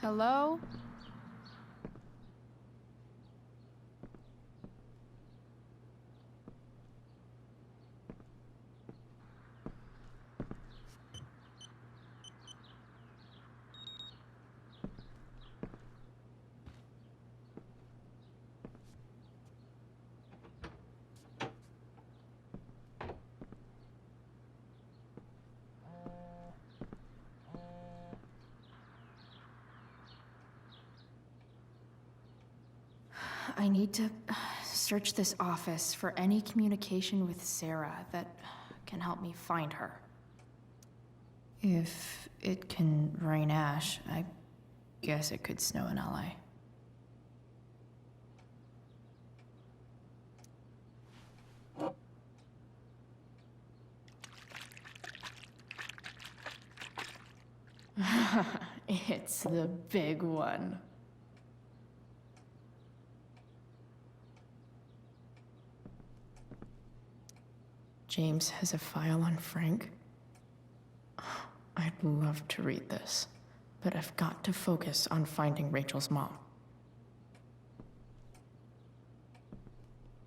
Hello? I need to search this office for any communication with Sera that can help me find her. If it can rain ash, I guess it could snow in LA. It's the big one. James has a file on Frank. I'd love to read this, but I've got to focus on finding Rachel's mom.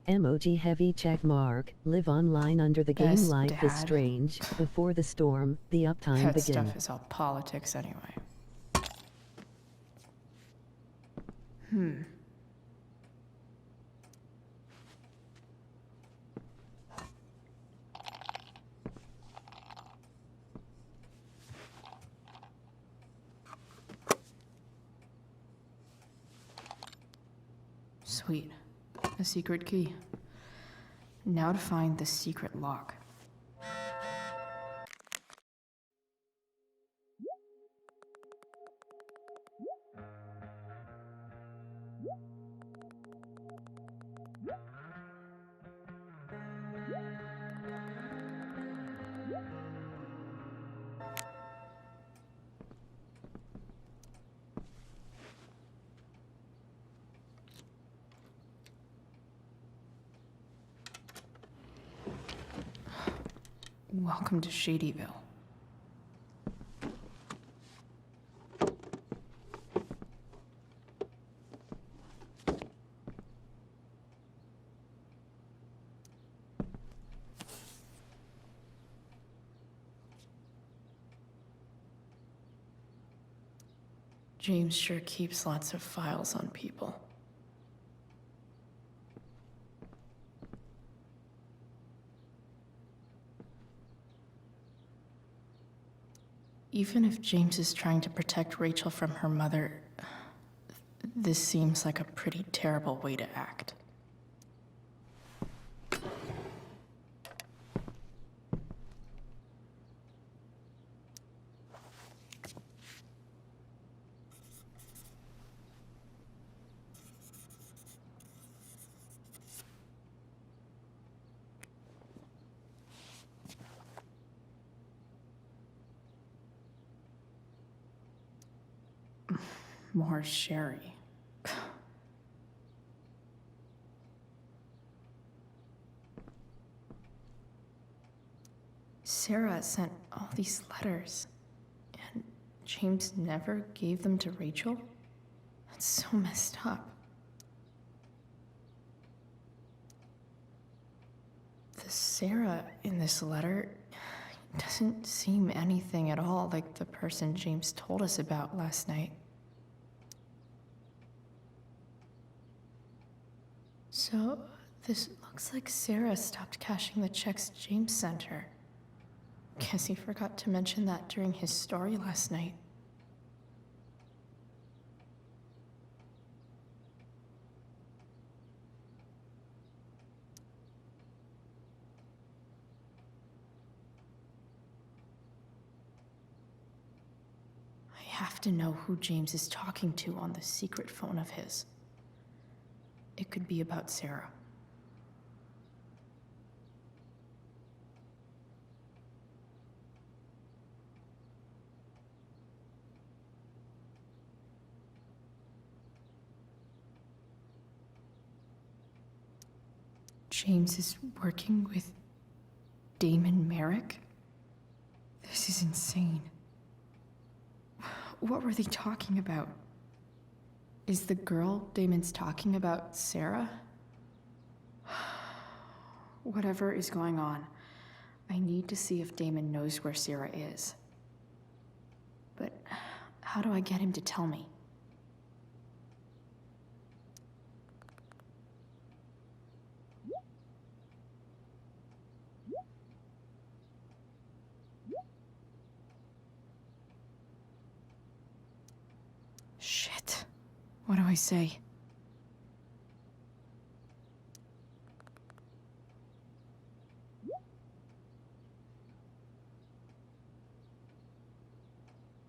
Emoji heavy check mark. Live online under the game. Best Life is dad. strange. Before the storm, the uptime That begins. stuff is all politics anyway. Sweet. A secret key. Now to find the secret lock. Welcome to Shadyville. James sure keeps lots of files on people. Even if James is trying to protect Rachel from her mother, this seems like a pretty terrible way to act. More sherry. Sera sent all these letters, and James never gave them to Rachel? That's so messed up. The Sera in this letter doesn't seem anything at all like the person James told us about last night. So, this looks like Sera stopped cashing the checks James sent her. Guess he forgot to mention that during his story last night. I have to know who James is talking to on the secret phone of his. It could be about Sera. James is working with Damon Merrick? This is insane. What were they talking about? Is the girl Damon's talking about Sera? Whatever is going on, I need to see if Damon knows where Sera is. But how do I get him to tell me? Shit. What do I say?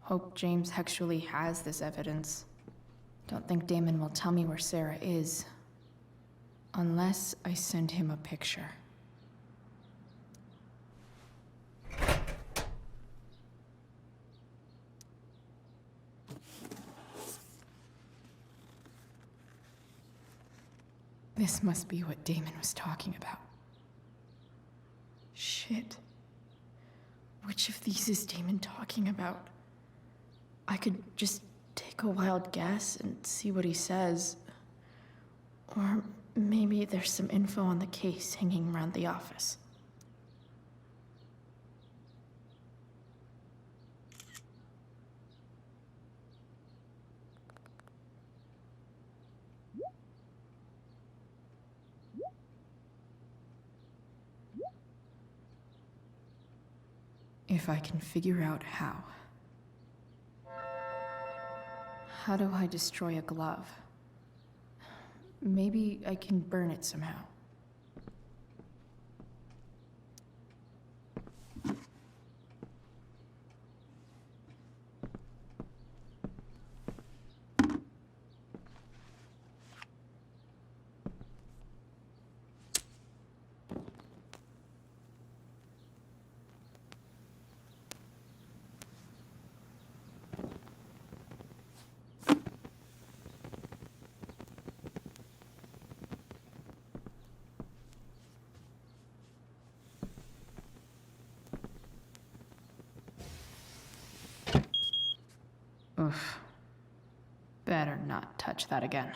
Hope James actually has this evidence. Don't think Damon will tell me where Sera is. Unless I send him a picture. This must be what Damon was talking about. Shit. Which of these is Damon talking about? I could just take a wild guess and see what he says. Or maybe there's some info on the case hanging around the office. If I can figure out how. How do I destroy a glove? Maybe I can burn it somehow. Oof. Better not touch that again.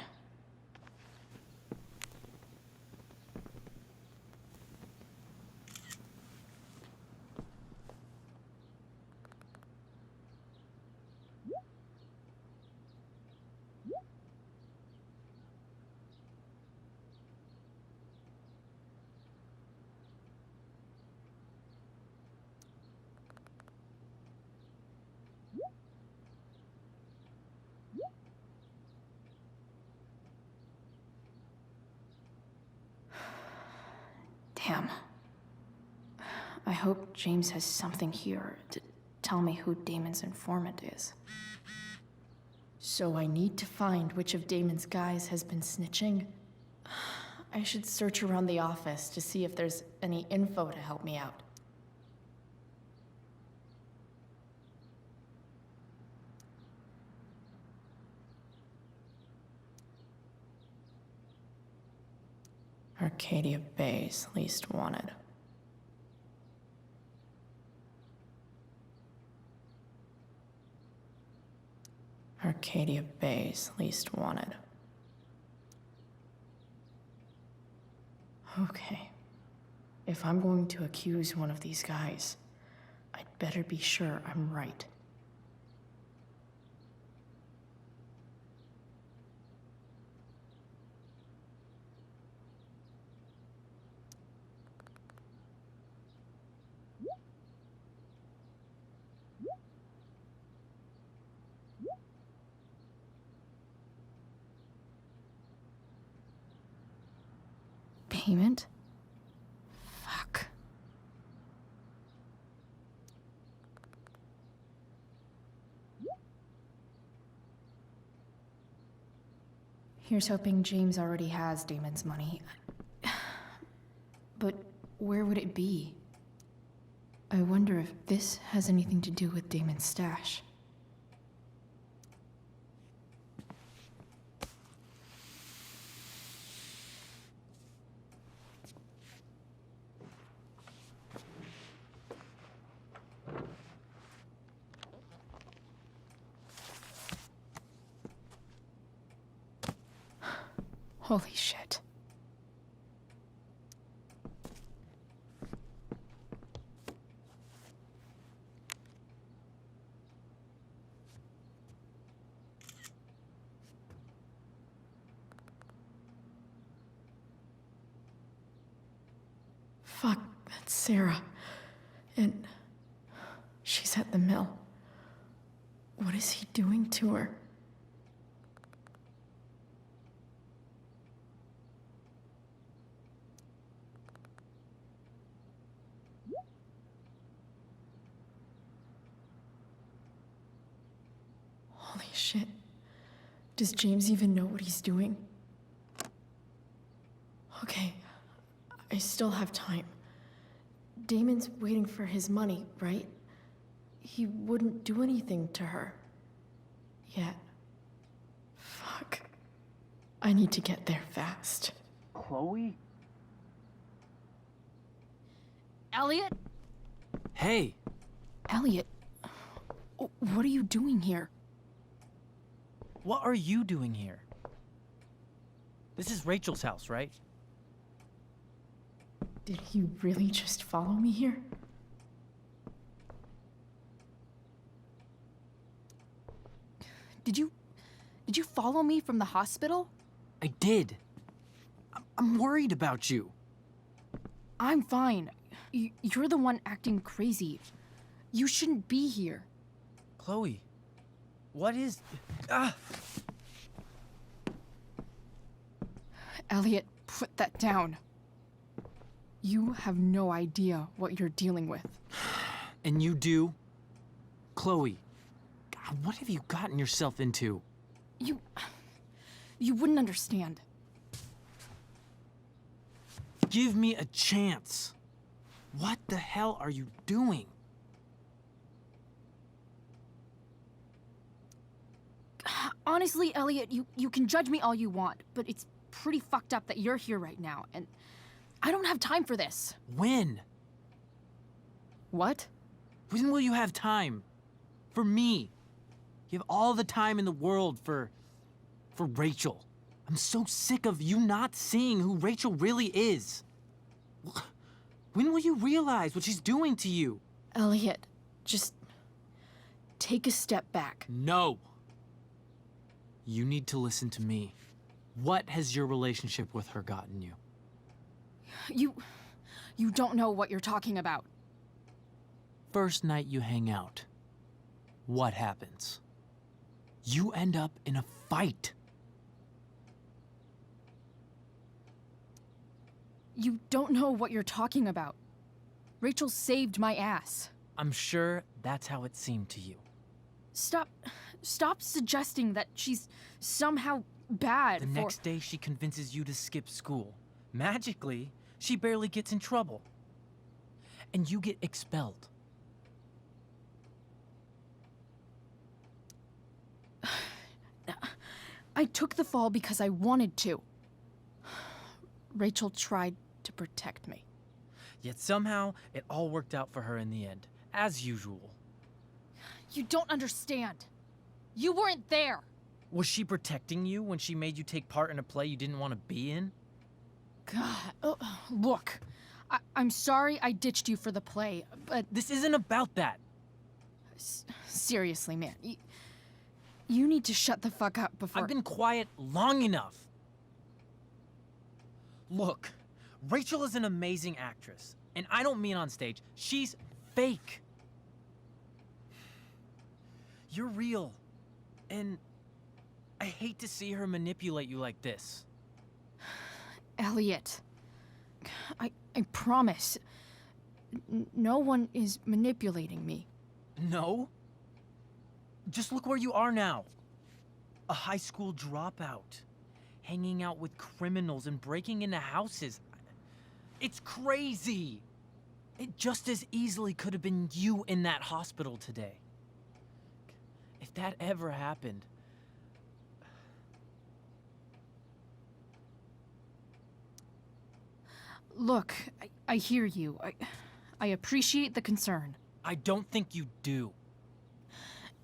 Damn. I hope James has something here to tell me who Damon's informant is. So I need to find which of Damon's guys has been snitching. I should search around the office to see if there's any info to help me out. Arcadia Bay's least wanted. Arcadia Bay's least wanted. Okay. If I'm going to accuse one of these guys, I'd better be sure I'm right. Payment? Fuck. Here's hoping James already has Damon's money. But where would it be? I wonder if this has anything to do with Damon's stash. Holy shit. Fuck, that's Sera. And she's at the mill. What is he doing to her? Holy shit. Does James even know what he's doing? Okay, I still have time. Damon's waiting for his money, right? He wouldn't do anything to her. Yet. Fuck. I need to get there fast. Chloe? Elliot? Hey! Elliot, what are you doing here? What are you doing here? This is Rachel's house, right? Did he really just follow me here? Did you follow me from the hospital? I did. I'm worried about you. I'm fine. You're the one acting crazy. You shouldn't be here. Chloe, what is... Ah! Elliot, put that down. You have no idea what you're dealing with. And you do? Chloe, God, what have you gotten yourself into? You wouldn't understand. Give me a chance. What the hell are you doing? Honestly, Elliot, you can judge me all you want, but it's pretty fucked up that you're here right now, and I don't have time for this. When? What? When will you have time? For me. You have all the time in the world for Rachel. I'm so sick of you not seeing who Rachel really is. When will you realize what she's doing to you? Elliot, just take a step back. No. You need to listen to me. What has your relationship with her gotten you? You don't know what you're talking about. First night you hang out, what happens? You end up in a fight. You don't know what you're talking about. Rachel saved my ass. I'm sure that's how it seemed to you. Stop suggesting that she's somehow bad. The next day she convinces you to skip school. Magically, she barely gets in trouble. And you get expelled. I took the fall because I wanted to. Rachel tried to protect me. Yet somehow, it all worked out for her in the end, as usual. You don't understand. You weren't there. Was she protecting you when she made you take part in a play you didn't want to be in? God, look. I'm sorry I ditched you for the play, but... This isn't about that. Seriously, man. You need to shut the fuck up before... I've been quiet long enough. Look, Rachel is an amazing actress. And I don't mean on stage. She's fake. You're real. And I hate to see her manipulate you like this. Elliot, I promise, no one is manipulating me. No? Just look where you are now. A high school dropout. Hanging out with criminals and breaking into houses. It's crazy. It just as easily could have been you in that hospital today. If that ever happened... Look, I hear you. I appreciate the concern. I don't think you do.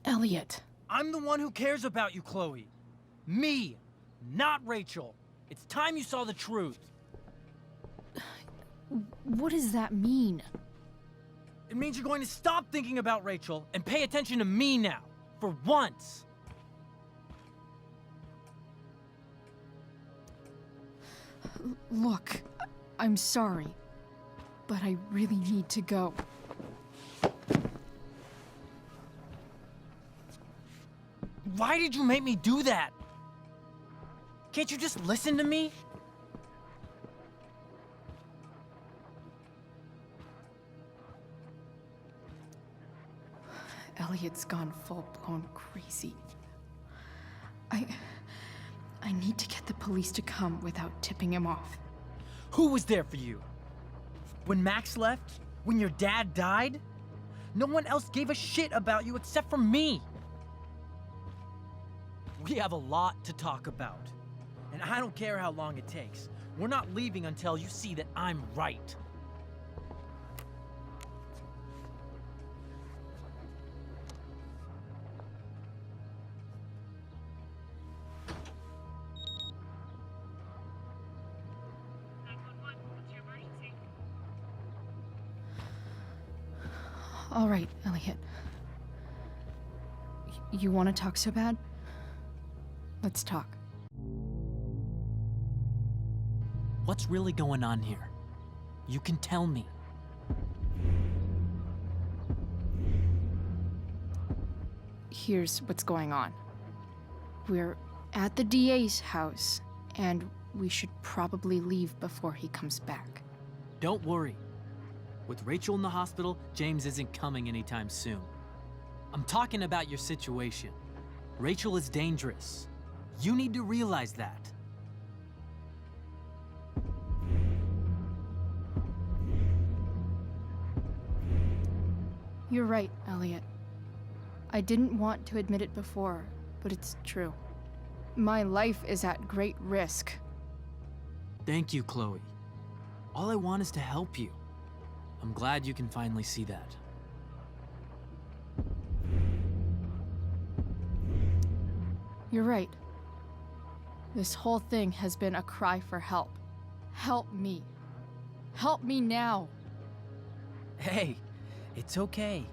Elliot. I'm the one who cares about you, Chloe. Me, not Rachel. It's time you saw the truth. What does that mean? It means you're going to stop thinking about Rachel and pay attention to me now. For once. Look, I'm sorry, but I really need to go. Why did you make me do that? Can't you just listen to me? Elliot's gone full-blown crazy. I need to get the police to come without tipping him off. Who was there for you? When Max left? When your dad died? No one else gave a shit about you except for me. We have a lot to talk about. And I don't care how long it takes. We're not leaving until you see that I'm right. All right, Elliot. You want to talk so bad? Let's talk. What's really going on here? You can tell me. Here's what's going on. We're at the DA's house, and we should probably leave before he comes back. Don't worry. With Rachel in the hospital, James isn't coming anytime soon. I'm talking about your situation. Rachel is dangerous. You need to realize that. You're right, Elliot. I didn't want to admit it before, but it's true. My life is at great risk. Thank you, Chloe. All I want is to help you. I'm glad you can finally see that. You're right. This whole thing has been a cry for help. Help me. Help me now. Hey, it's okay.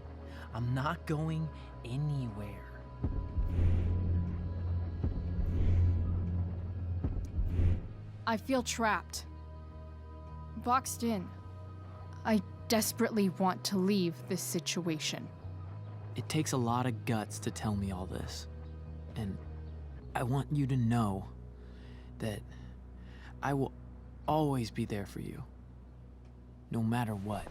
I'm not going anywhere. I feel trapped. Boxed in. I desperately want to leave this situation. It takes a lot of guts to tell me all this. And I want you to know that I will always be there for you, no matter what.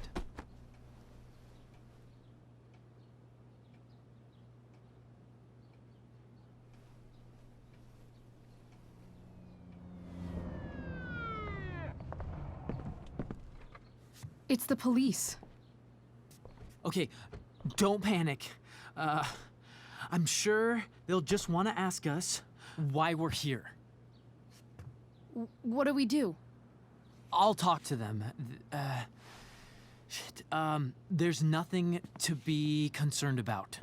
It's the police. Okay, don't panic. I'm sure they'll just want to ask us why we're here. What do we do? I'll talk to them. There's nothing to be concerned about.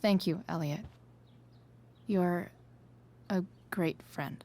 Thank you, Elliot. You're a great friend.